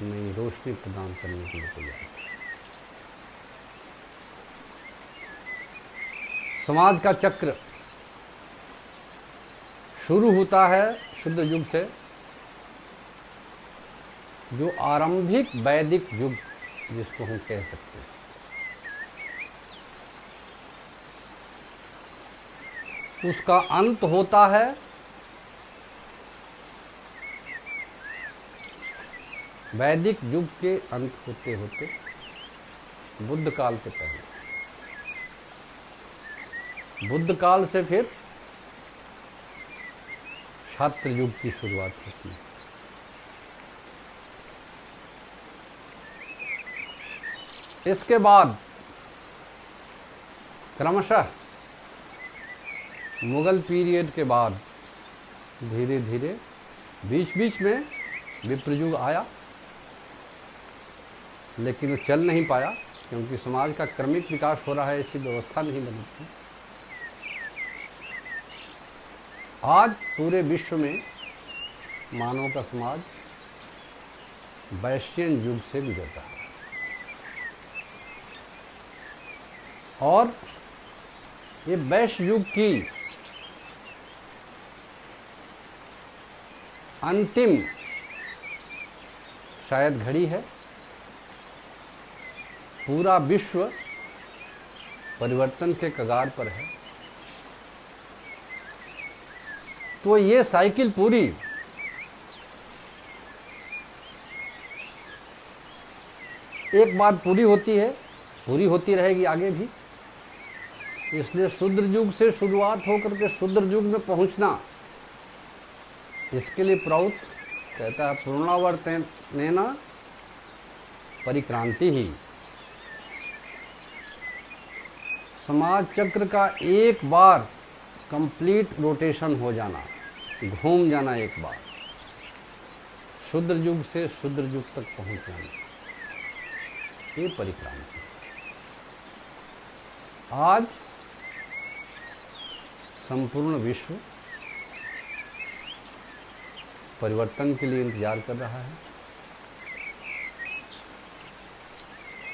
नई रोशनी प्रदान करने के लिए तैयार है। समाज का चक्र शुरू होता है शुद्ध युग से, जो आरंभिक वैदिक युग जिसको हम कह सकते हैं। उसका अंत होता है वैदिक युग के अंत होते होते बुद्ध काल के पहले। बुद्ध काल से फिर छात्र युग की शुरुआत होती है। इसके बाद क्रमशः मुगल पीरियड के बाद धीरे धीरे बीच बीच में विप्र युग आया, लेकिन वो चल नहीं पाया क्योंकि समाज का क्रमिक विकास हो रहा है, ऐसी व्यवस्था नहीं बनी थी। आज पूरे विश्व में मानव का समाज वैश्यन युग से गुजर रहा है और ये वैश्य युग की अंतिम शायद घड़ी है। पूरा विश्व परिवर्तन के कगार पर है। तो ये साइकिल पूरी एक बार पूरी होती है, पूरी होती रहेगी आगे भी। इसलिए शूद्र युग से शुरुआत होकर के शूद्र युग में पहुंचना, इसके लिए प्रौत कहता है पूर्णावर्तनेन परिक्रांति ही। समाज चक्र का एक बार कंप्लीट रोटेशन हो जाना, घूम जाना एक बार, शूद्र युग से शूद्र युग तक पहुंच जाना, ये परिक्रांति। आज संपूर्ण विश्व परिवर्तन के लिए इंतजार कर रहा है,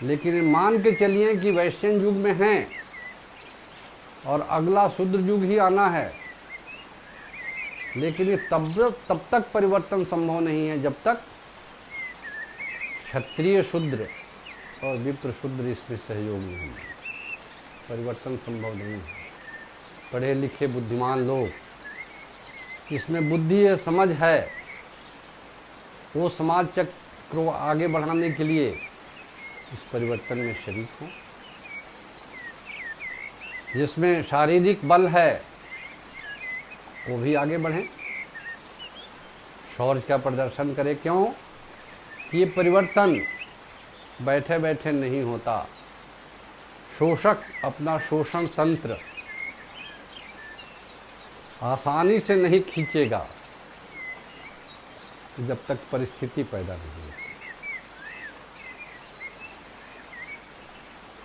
लेकिन मान के चलिए कि वैश्यन युग में हैं और अगला शूद्र युग ही आना है, लेकिन ये तब तक परिवर्तन संभव नहीं है जब तक क्षत्रिय शूद्र और विप्र शूद्र इसमें सहयोग नहीं होंगे। परिवर्तन संभव नहीं है। पढ़े लिखे बुद्धिमान लोग, इसमें बुद्धि है, समझ है, वो समाज चक्र को आगे बढ़ाने के लिए इस परिवर्तन में शरीक हों। जिसमें शारीरिक बल है वो भी आगे बढ़ें, शौर्य का प्रदर्शन करें। क्यों? ये परिवर्तन बैठे बैठे नहीं होता। शोषक अपना शोषण तंत्र आसानी से नहीं खींचेगा जब तक परिस्थिति पैदा नहीं होती।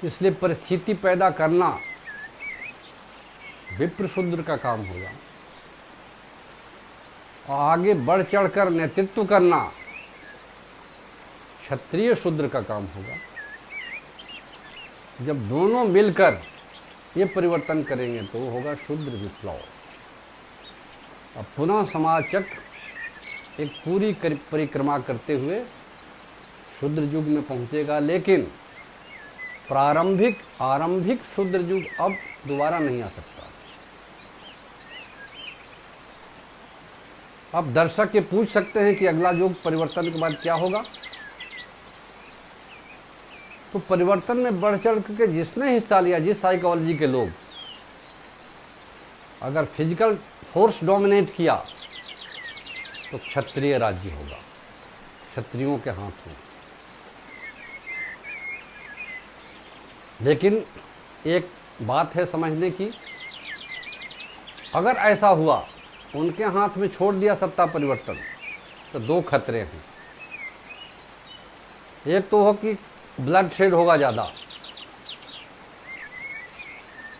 इसलिए परिस्थिति पैदा करना विप्र शूद्र का काम होगा और आगे बढ़ चढ़कर नेतृत्व करना क्षत्रिय शूद्र का काम होगा। जब दोनों मिलकर ये परिवर्तन करेंगे तो होगा शूद्र विप्लव। अब पुनः समाज चक्र एक पूरी परिक्रमा करते हुए शूद्र युग में पहुंचेगा, लेकिन आरंभिक शूद्र युग अब दोबारा नहीं आ सकता। अब दर्शक ये पूछ सकते हैं कि अगला युग परिवर्तन के बाद क्या होगा। तो परिवर्तन में बढ़ चढ़ के जिसने हिस्सा लिया, जिस साइकोलॉजी के लोग, अगर फिजिकल फोर्स डोमिनेट किया तो क्षत्रिय राज्य होगा, क्षत्रियों के हाथ में। लेकिन एक बात है समझने की, अगर ऐसा हुआ, उनके हाथ में छोड़ दिया सत्ता परिवर्तन, तो दो खतरे हैं। एक तो हो कि ब्लड शेड होगा ज़्यादा,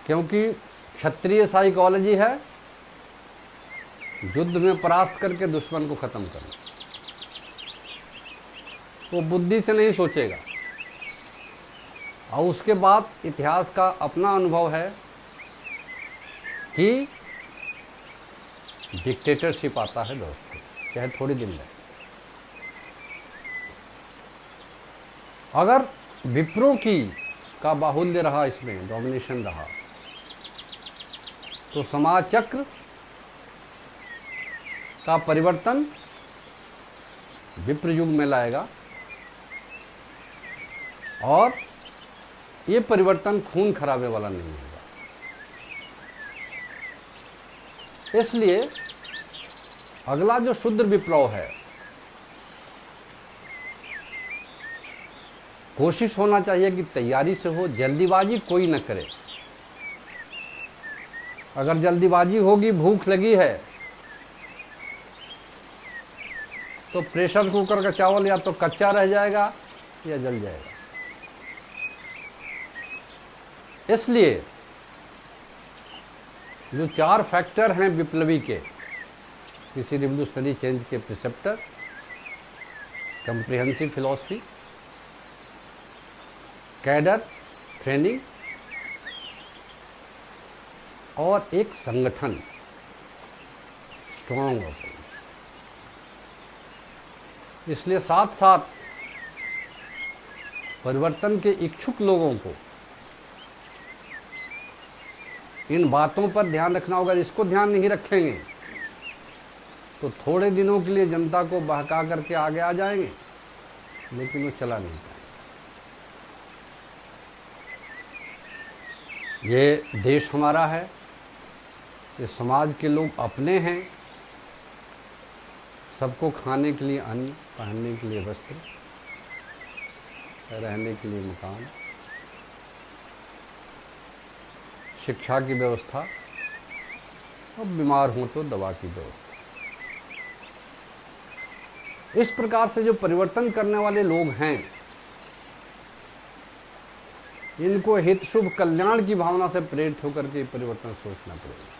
क्योंकि क्षत्रिय साइकोलॉजी है युद्ध में परास्त करके दुश्मन को खत्म करना। वो बुद्धि से नहीं सोचेगा। और उसके बाद इतिहास का अपना अनुभव है कि डिक्टेटरशिप आता है दोस्तों, चाहे थोड़ी दिन में। अगर विप्रो का बाहुल्य रहा, इसमें डोमिनेशन रहा, तो समाज चक्र का परिवर्तन विप्र युग में लाएगा। और ये परिवर्तन खून खराबे वाला नहीं होगा। इसलिए अगला जो शूद्र विप्लव है, कोशिश होना चाहिए कि तैयारी से हो, जल्दीबाजी कोई न करे। अगर जल्दीबाजी होगी, भूख लगी है, तो प्रेशर कुकर का चावल या तो कच्चा रह जाएगा या जल जाएगा। इसलिए जो 4 फैक्टर हैं विप्लवी के, किसी रिवोल्यूशनरी चेंज के preceptor, comprehensive philosophy, cadre training और एक संगठन स्ट्रॉन्ग होता है। इसलिए साथ साथ परिवर्तन के इच्छुक लोगों को इन बातों पर ध्यान रखना होगा। इसको ध्यान नहीं रखेंगे तो थोड़े दिनों के लिए जनता को बहका करके आगे आ जाएंगे, लेकिन वो चला नहीं पाएंगे। ये देश हमारा है, ये समाज के लोग अपने हैं, सबको खाने के लिए अन्न, पहनने के लिए वस्त्र, रहने के लिए मकान, शिक्षा की व्यवस्था, और बीमार हो तो दवा की व्यवस्था। इस प्रकार से जो परिवर्तन करने वाले लोग हैं, इनको हित शुभ कल्याण की भावना से प्रेरित होकर के परिवर्तन सोचना पड़ेगा।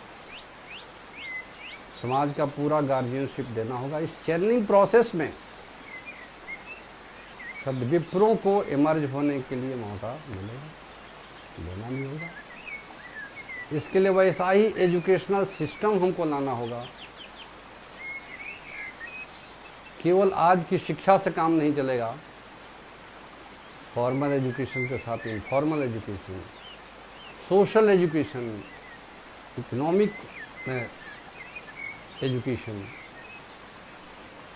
समाज का पूरा गार्जियनशिप देना होगा। इस चैनलिंग प्रोसेस में सद्विप्रों को इमर्ज होने के लिए मौका मिलेगा, देना भी होगा। इसके लिए वैसा ही एजुकेशनल सिस्टम हमको लाना होगा। केवल आज की शिक्षा से काम नहीं चलेगा, फॉर्मल एजुकेशन के साथ informal education, social education, economic education.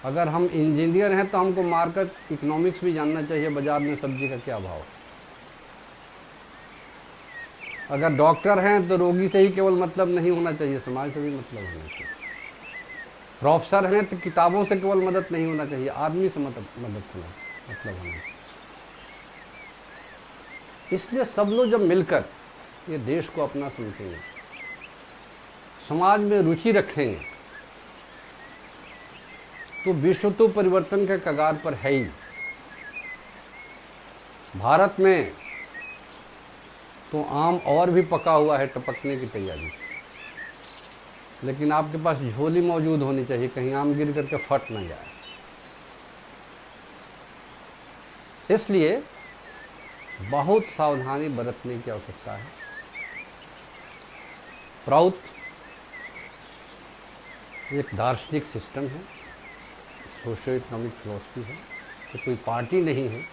अगर हम इंजीनियर हैं तो हमको मार्केट इकोनॉमिक्स भी जानना चाहिए, बाजार में सब्जी का क्या भाव। अगर डॉक्टर हैं तो रोगी से ही केवल मतलब नहीं होना चाहिए, समाज से भी मतलब होना चाहिए। प्रोफेसर हैं तो किताबों से केवल मदद नहीं होना चाहिए, आदमी से मदद होना मतलब होना चाहिए। इसलिए सब लोग जब मिलकर ये देश को अपना समझेंगे, समाज में रुचि रखेंगे, तो विश्व तो परिवर्तन के कगार पर है ही। भारत में तो आम और भी पका हुआ है, टपकने की तैयारी, लेकिन आपके पास झोली मौजूद होनी चाहिए, कहीं आम गिर करके फट ना जाए। इसलिए बहुत सावधानी बरतने की आवश्यकता है। प्राउत एक दार्शनिक सिस्टम है, सोशियो इकोनॉमिक फिलॉसफी है, तो कोई पार्टी नहीं है।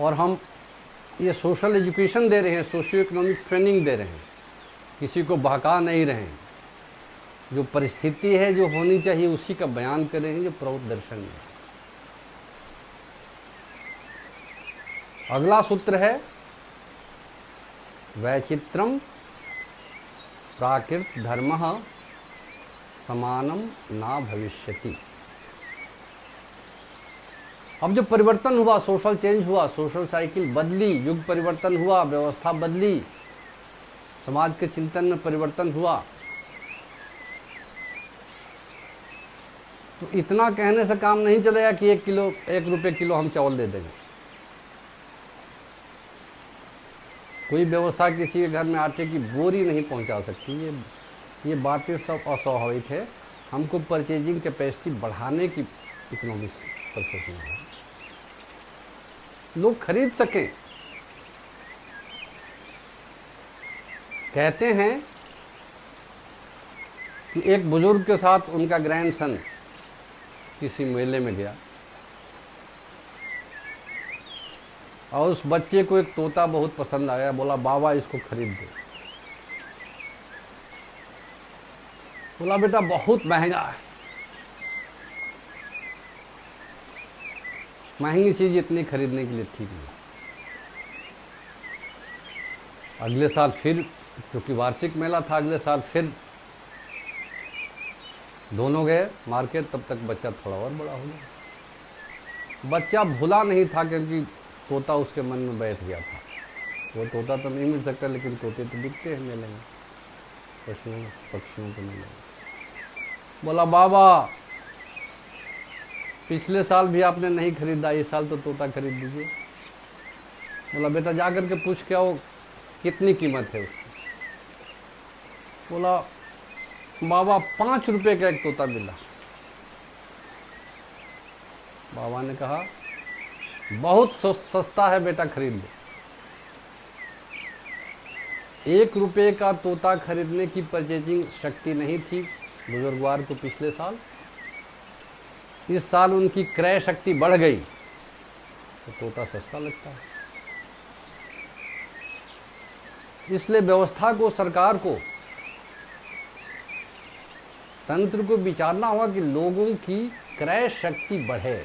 और हम ये सोशल एजुकेशन दे रहे हैं, सोशियो इकोनॉमिक ट्रेनिंग दे रहे हैं, किसी को बहका नहीं रहे हैं। जो परिस्थिति है, जो होनी चाहिए, उसी का बयान कर रहे हैं, जो प्राउत दर्शन है। अगला सूत्र है वैचित्रम प्राकृत धर्मः समानम ना भविष्यति। अब जो परिवर्तन हुआ, सोशल चेंज हुआ, सोशल साइकिल बदली, युग परिवर्तन हुआ, व्यवस्था बदली, समाज के चिंतन में परिवर्तन हुआ, तो इतना कहने से काम नहीं चलेगा कि 1 रुपये किलो हम चावल दे देंगे। कोई व्यवस्था किसी के घर में आटे की बोरी नहीं पहुंचा सकती। ये बातें सब अस्वाभाविक है। हमको परचेजिंग कैपेसिटी बढ़ाने की इकोनॉमिक्स प्रोसेस में है, लोग खरीद सकें। कहते हैं कि एक बुजुर्ग के साथ उनका ग्रैंडसन किसी मेले में गया और उस बच्चे को एक तोता बहुत पसंद आया, बोला बाबा इसको खरीद दो। बोला बेटा बहुत महंगा है। महंगी चीज इतनी खरीदने के लिए ठीक नहीं। अगले साल फिर, क्योंकि वार्षिक मेला था, अगले साल फिर दोनों गए मार्केट। तब तक बच्चा थोड़ा और बड़ा हो गया। बच्चा भूला नहीं था क्योंकि तोता उसके मन में बैठ गया था। वो तोता तो नहीं मिल सकता, लेकिन तोते तो बिकते हैं मेले में, पशुओं पक्षियों के मेले में। बोला बाबा पिछले साल भी आपने नहीं खरीदा, इस साल तो तोता खरीद दीजिए। बोला बेटा जा करके पूछ के आओ कितनी कीमत है उसकी। बोला बाबा 5 रुपए का एक तोता मिला। बाबा ने कहा बहुत सस्ता है बेटा, खरीद लो। 1 रुपए का तोता खरीदने की परचेजिंग शक्ति नहीं थी बुजुर्गवार को पिछले साल। इस साल उनकी क्रय शक्ति बढ़ गई तो तोता सस्ता लगता है। इसलिए व्यवस्था को, सरकार को, तंत्र को विचारना होगा कि लोगों की क्रय शक्ति बढ़े।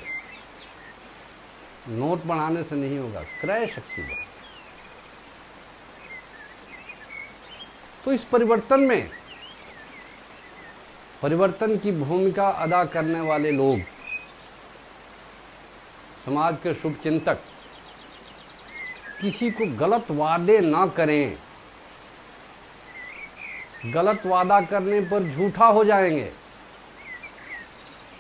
नोट बढ़ाने से नहीं होगा, क्रय शक्ति बढ़े। तो इस परिवर्तन में, परिवर्तन की भूमिका अदा करने वाले लोग, समाज के शुभ चिंतक, किसी को गलत वादे ना करें। गलत वादा करने पर झूठा हो जाएंगे,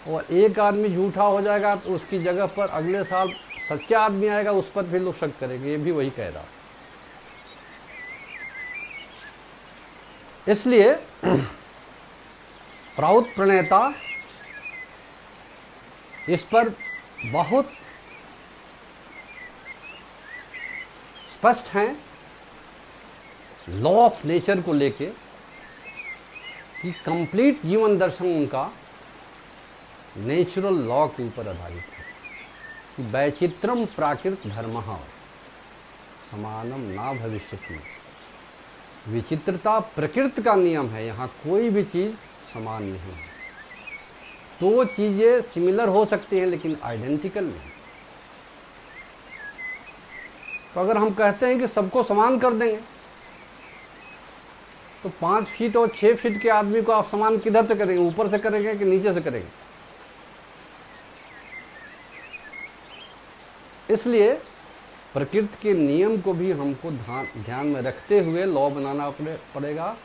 और एक आदमी झूठा हो जाएगा तो उसकी जगह पर अगले साल सच्चा आदमी आएगा, उस पर फिर लोग शक करेंगे। ये भी वही कह रहा। इसलिए प्राउत प्रणेता इस पर बहुत स्पष्ट हैं, लॉ ऑफ नेचर को लेके, कि कंप्लीट जीवन दर्शन उनका नेचुरल लॉ के ऊपर आधारित है कि वैचित्रम प्राकृत धर्मः समानम ना भविष्यति। विचित्रता प्रकृति का नियम है, यहाँ कोई भी चीज़ समान नहीं है। दो चीज़ें सिमिलर हो सकती हैं लेकिन आइडेंटिकल नहीं। तो अगर हम कहते हैं कि सबको समान कर देंगे तो 5 फीट और 6 फीट के आदमी को आप समान किधर से करेंगे? ऊपर से करेंगे कि नीचे से करेंगे? इसलिए प्रकृति के नियम को भी हमको ध्यान में रखते हुए लॉ बनाना पड़ेगा।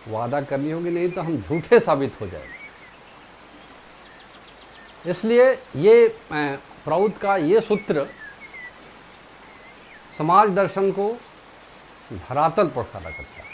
वादा करनी होगी, नहीं तो हम झूठे साबित हो जाएंगे। इसलिए ये प्राउत का ये सूत्र समाज दर्शन को धरातल पर खड़ा करता है।